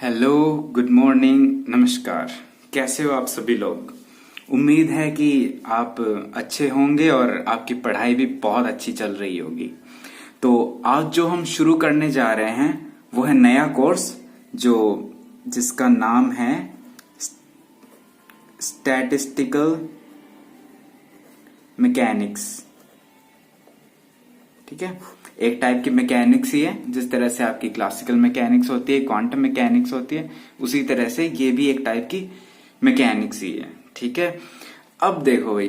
Hello, good morning, नमस्कार। कैसे हो आप सभी लोग। उम्मीद है कि आप अच्छे होंगे और आपकी पढ़ाई भी बहुत अच्छी चल रही होगी। तो आज जो हम शुरू करने जा रहे हैं वो है नया कोर्स जिसका नाम है स्टैटिस्टिकल मैकेनिक्स। ठीक है, एक टाइप की मैकेनिक्स ही है। जिस तरह से आपकी क्लासिकल मैकेनिक्स होती है, क्वांटम मैकेनिक्स होती है, उसी तरह से ये भी एक टाइप की मैकेनिक्स ही है। ठीक है, अब देखो भाई,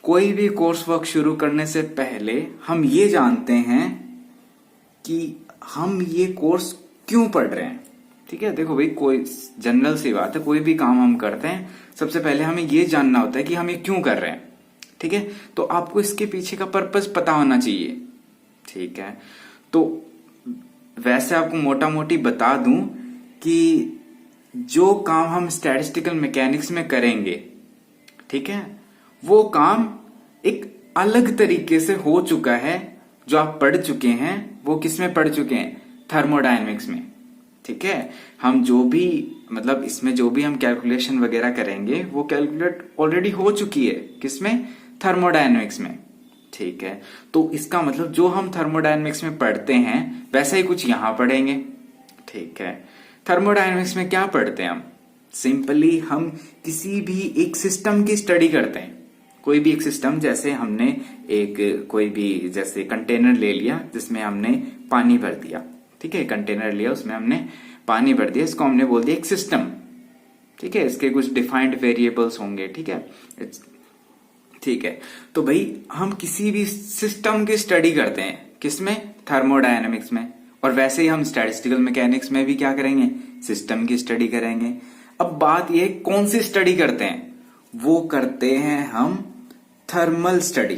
कोई भी कोर्स वर्क शुरू करने से पहले हम ये जानते हैं कि हम ये कोर्स क्यों पढ़ रहे हैं। ठीक है, देखो भाई, कोई जनरल सी बात है, कोई भी काम हम करते हैं सबसे पहले हमें ये जानना होता है कि हम ये क्यों कर रहे हैं। ठीक है, तो आपको इसके पीछे का पर्पस पता होना चाहिए। ठीक है, तो वैसे आपको मोटा मोटी बता दूं कि जो काम हम स्टैटिस्टिकल मैकेनिक्स में करेंगे, ठीक है, वो काम एक अलग तरीके से हो चुका है। जो आप पढ़ चुके हैं वो किस में पढ़ चुके हैं? थर्मोडायनेमिक्स में। ठीक है, हम जो भी मतलब इसमें जो भी हम कैलकुलेशन वगैरह करेंगे वो कैलकुलेट ऑलरेडी हो चुकी है। किसमें? थर्मोडायनेमिक्स में। ठीक है, तो इसका मतलब जो हम थर्मोडायनेमिक्स में पढ़ते हैं वैसा ही कुछ यहां पढ़ेंगे। ठीक है, थर्मोडायनेमिक्स में क्या पढ़ते हैं हम? सिंपली हम किसी भी एक सिस्टम की स्टडी करते हैं। कोई भी एक सिस्टम, जैसे हमने एक कोई भी जैसे कंटेनर ले लिया जिसमें हमने पानी भर दिया। ठीक है, कंटेनर लिया, उसमें हमने पानी भर दिया, इसको हमने बोल दिया एक सिस्टम। ठीक है, इसके कुछ डिफाइंड वेरिएबल्स होंगे। ठीक है, ठीक है, तो भाई हम किसी भी सिस्टम की स्टडी करते हैं किसमें? थर्मोडायनेमिक्स में। और वैसे ही हम स्टैटिस्टिकल मैकेनिक्स में भी क्या करेंगे? सिस्टम की स्टडी करेंगे। अब बात यह कौन सी स्टडी करते हैं? वो करते हैं हम थर्मल स्टडी।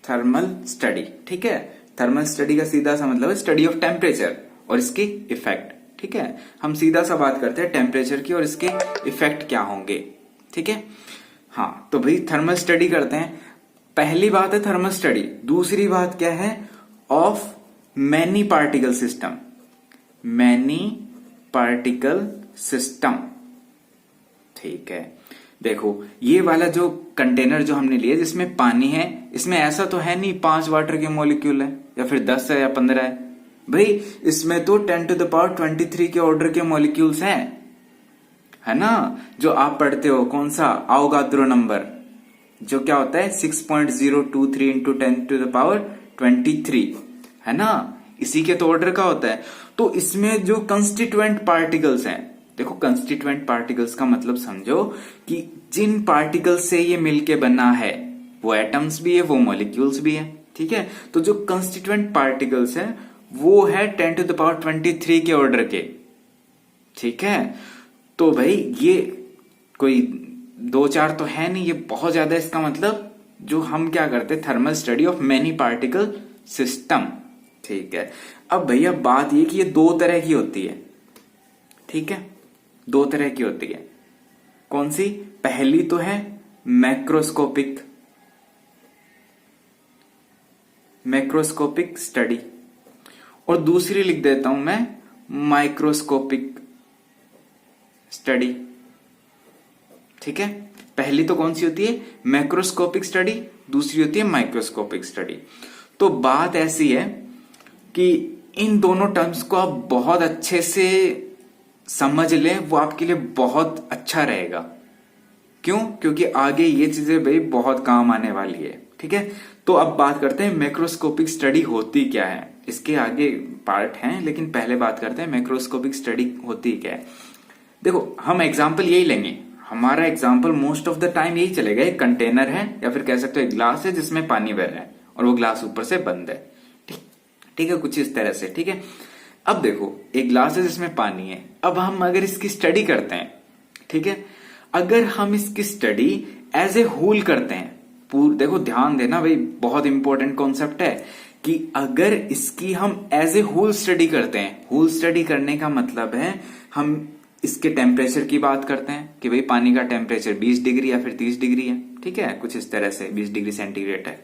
थर्मल स्टडी, ठीक है, थर्मल स्टडी का सीधा सा मतलब है स्टडी ऑफ टेम्परेचर और इसके इफेक्ट। ठीक है, हम सीधा सा बात करते हैं टेम्परेचर की और इसके इफेक्ट क्या होंगे। ठीक है, हाँ, तो भाई थर्मल स्टडी करते हैं। पहली बात है थर्मल स्टडी। दूसरी बात क्या है? Of many particle system. Many particle system. ठीक है, देखो ये वाला जो कंटेनर जो हमने लिया जिसमें पानी है, इसमें ऐसा तो है नहीं 5 वाटर के मॉलिक्यूल है या फिर 10 है या 15 है। भाई इसमें तो 10⁻23 के ऑर्डर के मॉलिक्यूल्स हैं, है ना। जो आप पढ़ते हो कौन सा? आवोगाद्रो नंबर, जो क्या होता है 6.023 इंटू 10⁻23, है ना। इसी के तो ऑर्डर का होता है। तो इसमें जो कंस्टिट्यूएंट पार्टिकल्स हैं, देखो कंस्टिट्यूएंट पार्टिकल्स का मतलब समझो कि जिन पार्टिकल्स से ये मिलके बना है वो एटम्स भी है, वो मॉलिक्यूल्स भी है। ठीक है, तो जो कंस्टिट्यूएंट पार्टिकल्स हैं वो है 10⁻23 के ऑर्डर के। ठीक है, तो भाई ये कोई 2-4 तो है नहीं, ये बहुत ज्यादा। इसका मतलब जो हम क्या करते हैं, thermal study of many particle system. ठीक है, अब भैया बात ये कि ये 2 तरह की होती है। ठीक है, 2 तरह की होती है। कौन सी? पहली तो है मैक्रोस्कोपिक स्टडी, और दूसरी लिख देता हूं मैं माइक्रोस्कोपिक स्टडी। ठीक है, पहली तो कौन सी होती है? मैक्रोस्कोपिक स्टडी, दूसरी होती है माइक्रोस्कोपिक स्टडी। तो बात ऐसी है कि इन दोनों टर्म्स को आप बहुत अच्छे से समझ लें, वो आपके लिए बहुत अच्छा रहेगा। क्यों? क्योंकि आगे ये चीजें भाई बहुत काम आने वाली है। ठीक है, तो अब बात करते हैं मैक्रोस्कोपिक स्टडी होती क्या है। इसके आगे पार्ट हैं, लेकिन पहले बात करते हैं मैक्रोस्कोपिक स्टडी होती क्या है। देखो हम एग्जाम्पल यही लेंगे, हमारा example most of the time यही चलेगा। एक कंटेनर है या फिर कह सकते हो एक ग्लास है जिसमें पानी भर रहा है और वो ग्लास ऊपर से बंद है। ठीक है, कुछ इस तरह से। ठीक है, अब देखो एक ग्लास है जिसमें पानी है। अब हम अगर इसकी स्टडी करते हैं, ठीक है, अगर हम इसकी स्टडी एज ए होल करते हैं, देखो ध्यान देना भाई, बहुत इंपॉर्टेंट कॉन्सेप्ट है कि अगर इसकी हम एज ए होल स्टडी करते हैं, होल स्टडी करने का मतलब है हम इसके टेम्परेचर की बात करते हैं कि भाई पानी का टेम्परेचर 20 डिग्री या फिर 30 डिग्री है। ठीक है, कुछ इस तरह से 20 डिग्री सेंटीग्रेड है।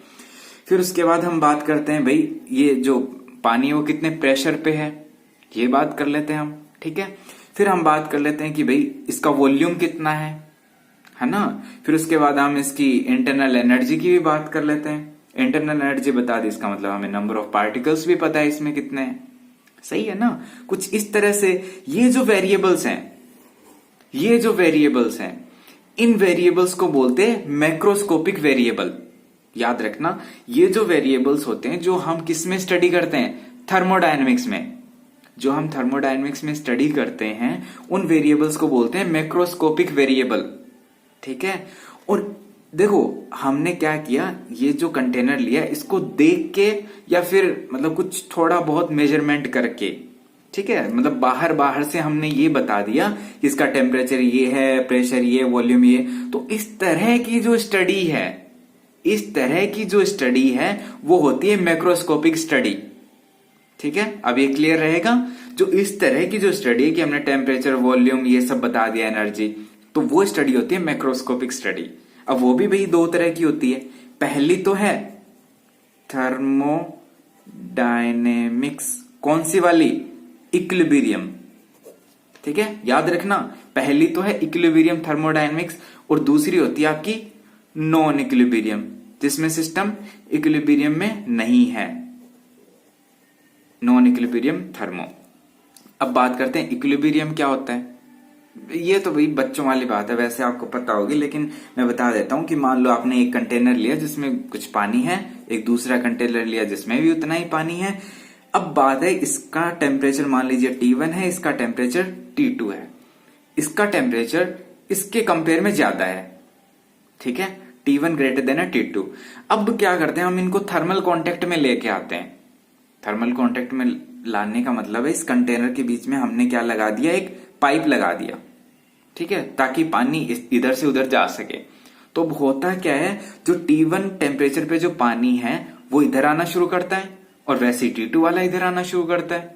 फिर उसके बाद हम बात करते हैं भाई ये जो पानी वो कितने प्रेशर पे है, ये बात कर लेते हैं हम। ठीक है। फिर हम बात कर लेते हैं कि भाई इसका वॉल्यूम कितना है ना। फिर उसके बाद हम इसकी इंटरनल एनर्जी की भी बात कर लेते हैं। इंटरनल एनर्जी बता दी, इसका मतलब हमें नंबर ऑफ पार्टिकल्स भी पता है इसमें कितने हैं। सही है ना। कुछ इस तरह से ये जो वेरिएबल्स हैं, इन वेरिएबल्स को बोलते हैं मैक्रोस्कोपिक वेरिएबल। याद रखना, ये जो वेरिएबल्स होते हैं जो हम किस में स्टडी करते हैं, थर्मोडायनेमिक्स में। जो हम थर्मोडायनेमिक्स में स्टडी करते हैं उन वेरिएबल्स को बोलते हैं मैक्रोस्कोपिक वेरिएबल। ठीक है। और देखो हमने क्या किया, ये जो कंटेनर लिया इसको देख के या फिर मतलब कुछ थोड़ा बहुत मेजरमेंट करके, ठीक है, मतलब बाहर से हमने ये बता दिया कि इसका टेम्परेचर ये है, प्रेशर ये, वॉल्यूम ये। तो इस तरह की जो स्टडी है वो होती है मैक्रोस्कोपिक स्टडी। ठीक है, अब ये क्लियर रहेगा। जो इस तरह की जो स्टडी है कि हमने टेम्परेचर, वॉल्यूम ये सब बता दिया, एनर्जी, तो वो स्टडी होती है मैक्रोस्कोपिक स्टडी। अब वो भी भाई दो तरह की होती है। पहली तो है थर्मोडायनेमिक्स, कौन सी वाली, इक्विलिब्रियम। ठीक है, याद रखना, पहली तो है इक्विलिब्रियम थर्मोडायनेमिक्स और दूसरी होती है आपकी नॉन इक्विलिब्रियम, जिसमें सिस्टम इक्विलिब्रियम में नहीं है, नॉन इक्विलिब्रियम थर्मो। अब बात करते हैं इक्विलिब्रियम क्या होता है। ये तो भाई बच्चों वाली बात है, वैसे आपको पता होगी, लेकिन मैं बता देता हूं कि मान लो आपने एक कंटेनर लिया जिसमें कुछ पानी है, एक दूसरा कंटेनर लिया जिसमें भी उतना ही पानी है। अब बात है इसका टेम्परेचर मान लीजिए T1 है, इसका टेम्परेचर T2 है। इसका टेम्परेचर इसके कंपेयर में ज्यादा है। ठीक है, T1 ग्रेटर देन है T2। अब क्या करते हैं, हम इनको थर्मल कॉन्टेक्ट में लेके आते हैं। थर्मल कॉन्टेक्ट में लाने का मतलब है इस कंटेनर के बीच में हमने क्या लगा दिया, एक पाइप लगा दिया। ठीक है, ताकि पानी इधर से उधर जा सके। तो होता क्या है, जो T1 टेम्परेचर पे जो पानी है वो इधर आना शुरू करता है और वैसे ही T2 वाला इधर आना शुरू करता है।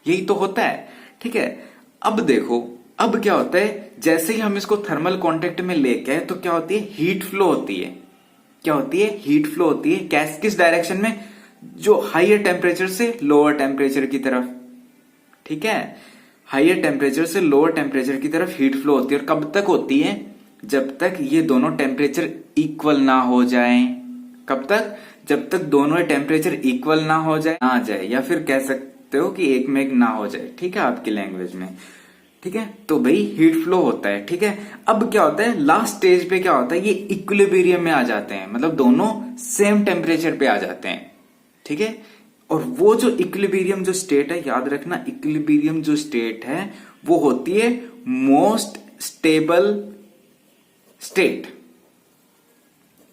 यही तो होता है। ठीक है, अब देखो अब क्या होता है, जैसे ही हम इसको थर्मल कांटेक्ट में लेके आए तो क्या होती है, हीट फ्लो होती है। क्या होती है, हीट फ्लो होती है। किस डायरेक्शन में, जो हायर टेम्परेचर से लोअर टेम्परेचर की तरफ। ठीक है, हायर टेम्परेचर से लोअर टेम्परेचर की तरफ हीट फ्लो होती है। और कब तक होती है, जब तक ये दोनों टेम्परेचर इक्वल ना हो जाए। कब तक, जब तक दोनों टेम्परेचर इक्वल ना हो जाए, ना जाए, या फिर कह सकते हो कि एक में एक ना हो जाए। ठीक है, आपकी लैंग्वेज में। ठीक है, तो भाई हीट फ्लो होता है। ठीक है, अब क्या होता है, लास्ट स्टेज पे क्या होता है, ये इक्विलिब्रियम में आ जाते हैं, मतलब दोनों सेम टेम्परेचर पे आ जाते हैं। ठीक है, और वो जो इक्विलिब्रियम जो स्टेट है, याद रखना, इक्विलिब्रियम जो स्टेट है वो होती है मोस्ट स्टेबल स्टेट।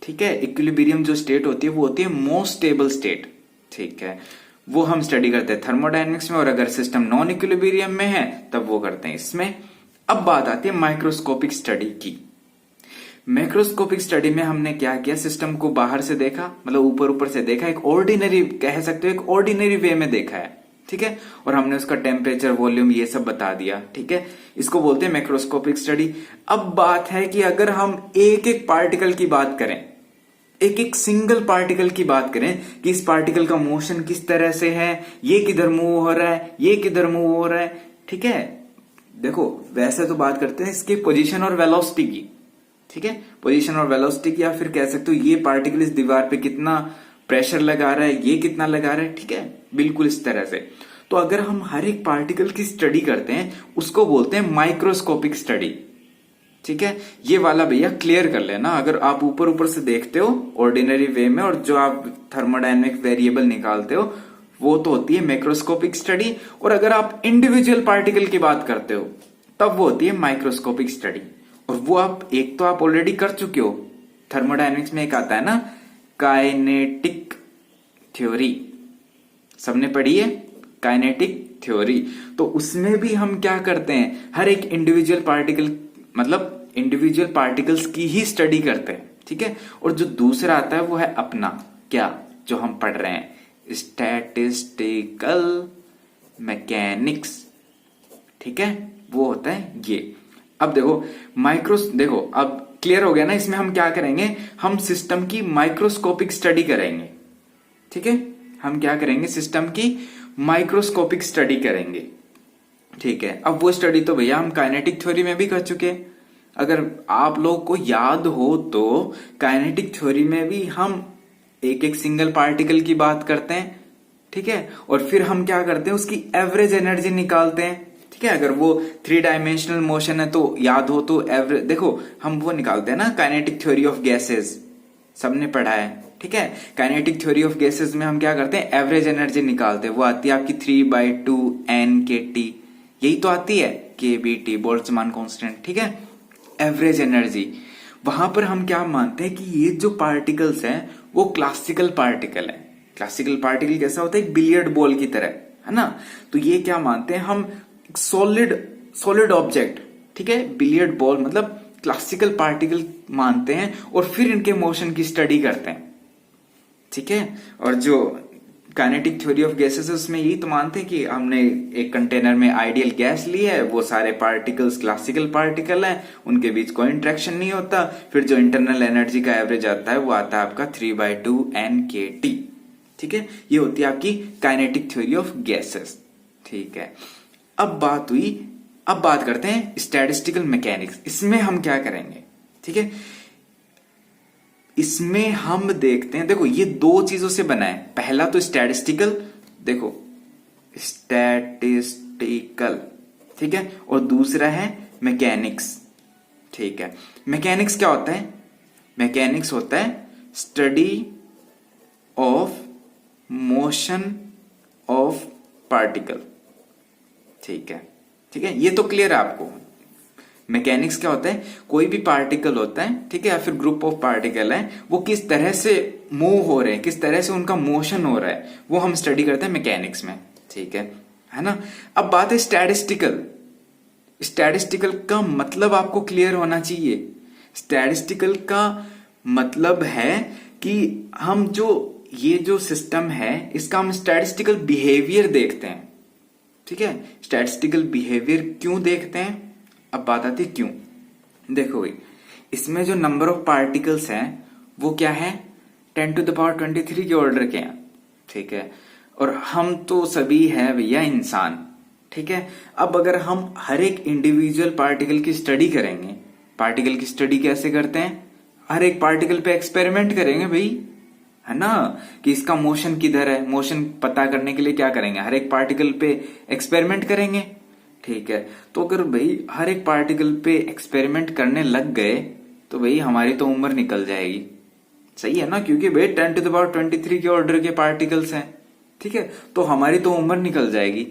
ठीक है, इक्विलिब्रियम जो स्टेट होती है वो होती है मोस्ट स्टेबल स्टेट। ठीक है, वो हम स्टडी करते हैं थर्मोडायनेमिक्स में, और अगर सिस्टम नॉन इक्विलिब्रियम में है तब वो करते हैं इसमें। अब बात आती है माइक्रोस्कोपिक स्टडी की। मैक्रोस्कोपिक स्टडी में हमने क्या किया, सिस्टम को बाहर से देखा, मतलब ऊपर से देखा, एक ऑर्डिनरी, कह सकते हो एक ऑर्डिनरी वे में देखा है। ठीक है, और हमने उसका टेम्परेचर, वॉल्यूम ये सब बता दिया। ठीक है, इसको बोलते हैं मैक्रोस्कोपिक स्टडी। अब बात है कि अगर हम एक एक पार्टिकल की बात करें, एक एक सिंगल पार्टिकल की बात करें कि इस पार्टिकल का मोशन किस तरह से है, ये किधर मूव हो रहा है, ये किधर मूव हो रहा है। ठीक है, देखो वैसे तो बात करते हैं इसकी पोजीशन और वेलोसिटी की। ठीक है, पोजीशन और वेलोसिटी की, या फिर कह सकते हो ये पार्टिकल इस दीवार पे कितना प्रेशर लगा रहा है, ये कितना लगा रहा है। ठीक है, बिल्कुल इस तरह से। तो अगर हम हर एक पार्टिकल की स्टडी करते हैं उसको बोलते हैं माइक्रोस्कोपिक स्टडी। ठीक है, ये वाला भैया क्लियर कर लेना। अगर आप ऊपर से देखते हो ऑर्डिनरी वे में, और जो आप थर्मोडायनेमिक वेरिएबल निकालते हो वो तो होती है मैक्रोस्कोपिक स्टडी। और अगर आप इंडिविजुअल पार्टिकल की बात करते हो तब वो होती है माइक्रोस्कोपिक स्टडी। और वो आप एक तो आप ऑलरेडी कर चुके हो, थर्मोडायनेमिक्स में एक आता है ना काइनेटिक थ्योरी, सबने पढ़ी है काइनेटिक थ्योरी। तो उसमें भी हम क्या करते हैं, हर एक इंडिविजुअल पार्टिकल, मतलब इंडिविजुअल पार्टिकल्स की ही स्टडी करते हैं। ठीक है, और जो दूसरा आता है वो है अपना, क्या जो हम पढ़ रहे हैं, स्टैटिस्टिकल मैकेनिक्स। ठीक है, वो होता है ये। अब देखो देखो अब क्लियर हो गया ना। इसमें हम क्या करेंगे, हम सिस्टम की माइक्रोस्कोपिक स्टडी करेंगे। ठीक है, हम क्या करेंगे, सिस्टम की माइक्रोस्कोपिक स्टडी करेंगे। ठीक है, अब वो स्टडी तो भैया हम काइनेटिक थ्योरी में भी कर चुके हैं। अगर आप लोग को याद हो तो काइनेटिक थ्योरी में भी हम एक एक सिंगल पार्टिकल की बात करते हैं, ठीक है, और फिर हम क्या करते हैं, उसकी एवरेज एनर्जी निकालते हैं। ठीक है, अगर वो 3 डायमेंशनल मोशन है तो याद हो तो एवरेज, देखो हम वो निकालते हैं ना, काइनेटिक थ्योरी ऑफ गैसेस सबने पढ़ा है। ठीक है, काइनेटिक थ्योरी ऑफ गैसेस में हम क्या करते हैं, एवरेज एनर्जी निकालते हैं। वो आती है आपकी 3/2 NkT, यही तो आती है, KBT बोल्ट्जमान कांस्टेंट। ठीक है, एवरेज एनर्जी। वहां पर हम क्या मानते हैं कि ये जो पार्टिकल्स हैं वो क्लासिकल पार्टिकल है। क्लासिकल पार्टिकल कैसा होता है, एक बिलियर्ड बॉल की तरह, है ना। तो ये क्या मानते हैं हम, सॉलिड ऑब्जेक्ट, ठीक है, बिलियर्ड बॉल मतलब क्लासिकल पार्टिकल मानते हैं और फिर इनके मोशन की स्टडी करते हैं। ठीक है, और जो काइनेटिक थ्योरी ऑफ गैसेस है उसमें यही तो मानते हैं कि हमने एक कंटेनर में आइडियल गैस ली है, वो सारे पार्टिकल्स क्लासिकल पार्टिकल हैं, उनके बीच कोई इंटरेक्शन नहीं होता, फिर जो इंटरनल एनर्जी का एवरेज आता है वो आता है आपका 3/2 NkT। ठीक है, ये होती है आपकी काइनेटिक थ्योरी ऑफ गैसेस। ठीक है, अब बात करते हैं स्टैटिस्टिकल मैकेनिक्स। इसमें हम क्या करेंगे, ठीक है, इसमें हम देखते हैं, देखो ये 2 चीजों से बना है। पहला तो स्टैटिस्टिकल, देखो स्टैटिस्टिकल, ठीक है, और दूसरा है मैकेनिक्स। ठीक है, मैकेनिक्स क्या होता है, मैकेनिक्स होता है study of motion of particle. ठीक है, ठीक है, ये तो क्लियर है आपको। मैकेनिक्स क्या होता है, कोई भी पार्टिकल होता है, ठीक है, या फिर ग्रुप ऑफ पार्टिकल है, वो किस तरह से मूव हो रहे हैं, किस तरह से उनका मोशन हो रहा है, वो हम स्टडी करते हैं मैकेनिक्स में। ठीक है ना। अब बात है स्टैटिस्टिकल। स्टैटिस्टिकल का मतलब आपको क्लियर होना चाहिए। स्टैटिस्टिकल का मतलब है कि हम ये जो सिस्टम है इसका हम स्टैटिस्टिकल बिहेवियर देखते हैं। ठीक है, स्टैटिस्टिकल बिहेवियर क्यों देखते हैं, अब बात आती है क्यों। देखो भाई, इसमें जो नंबर ऑफ पार्टिकल्स हैं वो क्या है, 10⁻23 के ऑर्डर के हैं। ठीक है, और हम तो सभी हैं भैया इंसान। ठीक है, अब अगर हम हर एक इंडिविजुअल पार्टिकल की स्टडी करेंगे, पार्टिकल की स्टडी कैसे करते हैं, हर एक पार्टिकल पे एक्सपेरिमेंट करेंगे भाई, है ना, कि इसका मोशन किधर है, मोशन पता करने के लिए क्या करेंगे, हर एक पार्टिकल पे एक्सपेरिमेंट करेंगे। ठीक है, तो अगर भाई हर एक पार्टिकल पे एक्सपेरिमेंट करने लग गए तो भाई हमारी तो उम्र निकल जाएगी। सही है ना, क्योंकि भाई 10⁻23 के ऑर्डर के पार्टिकल्स हैं। ठीक है, तो हमारी तो उम्र निकल जाएगी।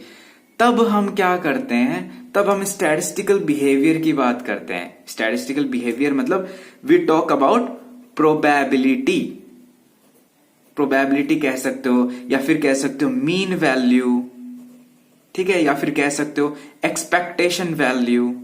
तब हम क्या करते हैं, तब हम स्टैटिस्टिकल बिहेवियर की बात करते हैं। स्टैटिस्टिकल बिहेवियर मतलब we talk about probability. Probability कह सकते हो, या फिर कह सकते हो मीन वैल्यू, ठीक है, या फिर कह सकते हो एक्सपेक्टेशन वैल्यू।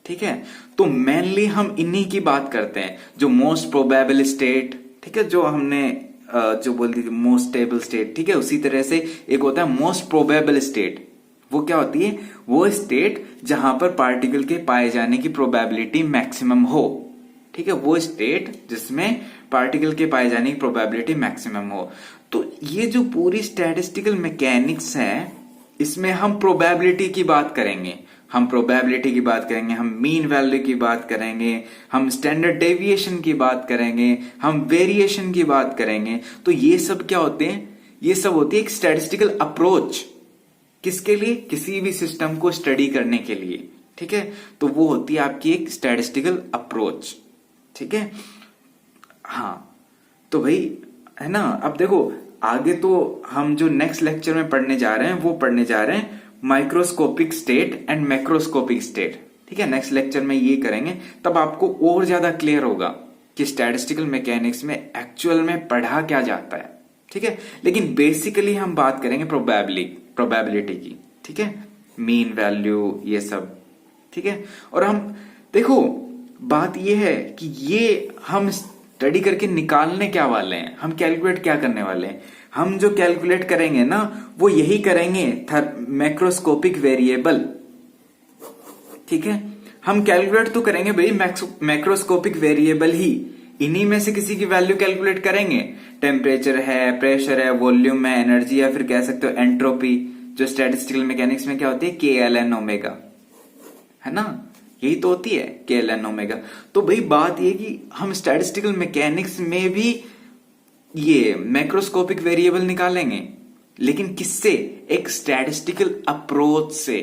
ठीक है, तो मेनली हम इन्हीं की बात करते हैं, जो मोस्ट प्रोबेबल स्टेट, ठीक है, जो हमने जो बोल दी मोस्ट स्टेबल स्टेट। ठीक है, उसी तरह से एक होता है मोस्ट प्रोबेबल स्टेट। वो क्या होती है, वो स्टेट जहां पर पार्टिकल के पाए जाने की प्रोबेबिलिटी मैक्सिमम हो। ठीक है, वो स्टेट जिसमें पार्टिकल के पाए जाने की प्रोबेबिलिटी मैक्सिमम हो। तो ये जो पूरी स्टैटिस्टिकल मैकेनिक्स है, इसमें हम प्रोबेबिलिटी की बात करेंगे, हम प्रोबेबिलिटी की बात करेंगे, हम मीन वैल्यू की बात करेंगे, हम स्टैंडर्ड डेविएशन की बात करेंगे, हम वेरिएशन की बात करेंगे। तो ये सब क्या होते हैं, ये सब होती है एक स्टैटिस्टिकल अप्रोच। किसके लिए, किसी भी सिस्टम को स्टडी करने के लिए। ठीक है, तो वो होती है आपकी एक स्टैटिस्टिकल अप्रोच। ठीक है, हाँ, तो भाई है ना। अब देखो आगे तो हम जो नेक्स्ट लेक्चर में पढ़ने जा रहे हैं वो पढ़ने जा रहे हैं microscopic state and macroscopic state. ठीक है, नेक्स्ट लेक्चर में ये करेंगे, तब आपको और ज्यादा क्लियर होगा कि स्टैटिस्टिकल मैकेनिक्स में एक्चुअल में पढ़ा क्या जाता है। ठीक है, लेकिन बेसिकली हम बात करेंगे प्रोबेबिलिटी की। ठीक है, मीन वैल्यू ये सब। ठीक है, और हम देखो बात ये है कि ये हम स्टडी करके निकालने क्या वाले हैं, हम कैलकुलेट क्या करने वाले हैं। हम जो कैलकुलेट करेंगे ना वो यही करेंगे मैक्रोस्कोपिक वेरिएबल। ठीक है, हम कैलकुलेट तो करेंगे भाई मैक्रोस्कोपिक वेरिएबल ही, इन्हीं में से किसी की वैल्यू कैलकुलेट करेंगे। टेम्परेचर है, प्रेशर है, वॉल्यूम है, एनर्जी, या फिर कह सकते हो एंट्रोपी, जो स्टैटिस्टिकल मैकेनिक्स में क्या होती है, के एल एन ओमेगा, है ना, यही तो होती है के एल एन ओमेगा। तो भाई बात ये कि हम स्टैटिस्टिकल मैकेनिक्स में भी ये मैक्रोस्कोपिक वेरिएबल निकालेंगे, लेकिन किससे, एक स्टैटिस्टिकल अप्रोच से,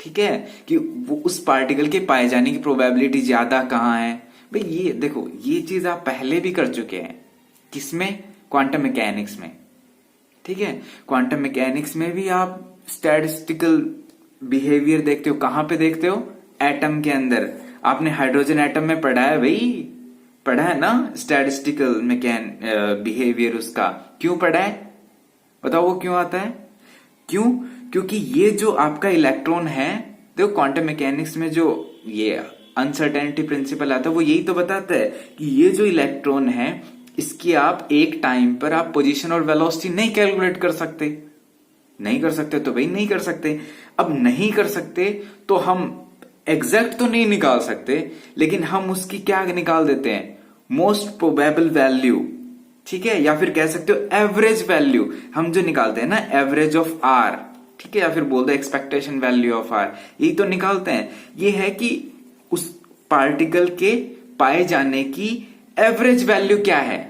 ठीक है, कि वो उस पार्टिकल के पाए जाने की प्रोबेबिलिटी ज्यादा कहां है। भाई ये देखो, ये चीज आप पहले भी कर चुके हैं, किसमें, क्वांटम मैकेनिक्स में, ठीक है। क्वांटम मैकेनिक्स में भी आप स्टैटिस्टिकल बिहेवियर देखते हो, कहां पे देखते हो, एटम के अंदर। आपने हाइड्रोजन एटम में पढ़ा है भाई, पढ़ा है ना स्टैटिस्टिकल बिहेवियर उसका, क्यों पढ़ा है बताओ, वो क्यों आता है, क्यों, क्योंकि ये जो आपका इलेक्ट्रॉन है, देखो क्वांटम मैकेनिक्स में जो ये अनसर्टेनिटी प्रिंसिपल आता है वो यही तो बताता है कि ये जो इलेक्ट्रॉन है इसकी आप एक टाइम पर आप पोजीशन और वेलोसिटी नहीं कैलकुलेट कर सकते, नहीं कर सकते तो भाई नहीं कर सकते। अब नहीं कर सकते तो हम एग्जैक्ट तो नहीं निकाल सकते, लेकिन हम उसकी क्या निकाल देते हैं, मोस्ट प्रोबेबल वैल्यू, ठीक है, या फिर कह सकते हो एवरेज वैल्यू, हम जो निकालते हैं ना एवरेज ऑफ आर, ठीक है, या फिर बोल दो एक्सपेक्टेशन वैल्यू ऑफ आर, यही तो निकालते हैं। ये है कि उस पार्टिकल के पाए जाने की एवरेज वैल्यू क्या है,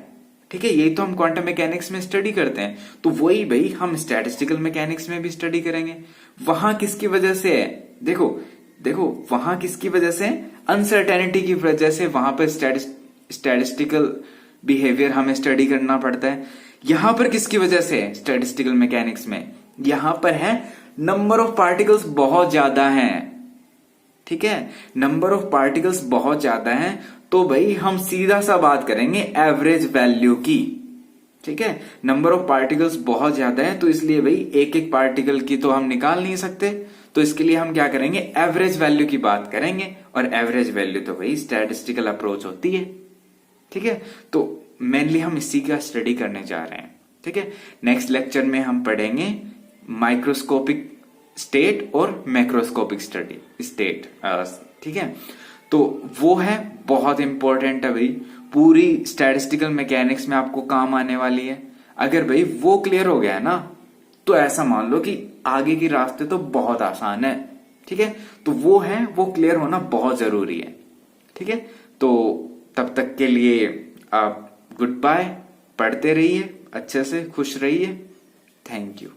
ठीक है, यही तो हम क्वांटम मैकेनिक्स में स्टडी करते हैं। तो वही भाई हम स्टैटिस्टिकल मैकेनिक्स में भी स्टडी करेंगे। वहां किसकी वजह से है, देखो देखो वहां किसकी वजह से, अनसर्टेनिटी की वजह से वहां पर स्टैटिस्टिकल बिहेवियर हमें स्टडी करना पड़ता है। यहां पर किसकी वजह से है स्टैटिस्टिकल मैकेनिक्स में, यहां पर है नंबर ऑफ पार्टिकल्स बहुत ज्यादा हैं, ठीक है, नंबर ऑफ पार्टिकल्स बहुत ज्यादा हैं, तो भाई हम सीधा सा बात करेंगे एवरेज वैल्यू की, ठीक है, नंबर ऑफ पार्टिकल्स बहुत ज्यादा है तो इसलिए भाई एक एक पार्टिकल की तो हम निकाल नहीं सकते, तो इसके लिए हम क्या करेंगे, एवरेज वैल्यू की बात करेंगे, और एवरेज वैल्यू तो भाई स्टैटिस्टिकल अप्रोच होती है, ठीक है। तो मेनली हम इसी का स्टडी करने जा रहे हैं, ठीक है। नेक्स्ट लेक्चर में हम पढ़ेंगे माइक्रोस्कोपिक स्टेट और मैक्रोस्कोपिक स्टेट, ठीक है। तो वो है बहुत इंपॉर्टेंट है भाई, पूरी स्टैटिस्टिकल मैकेनिक्स में आपको काम आने वाली है। अगर भाई वो क्लियर हो गया है ना, तो ऐसा मान लो कि आगे के रास्ते तो बहुत आसान है, ठीक है। तो वो है, वो क्लियर होना बहुत जरूरी है, ठीक है। तो तब तक के लिए आप गुड बाय, पढ़ते रहिए अच्छे से, खुश रहिए, थैंक यू।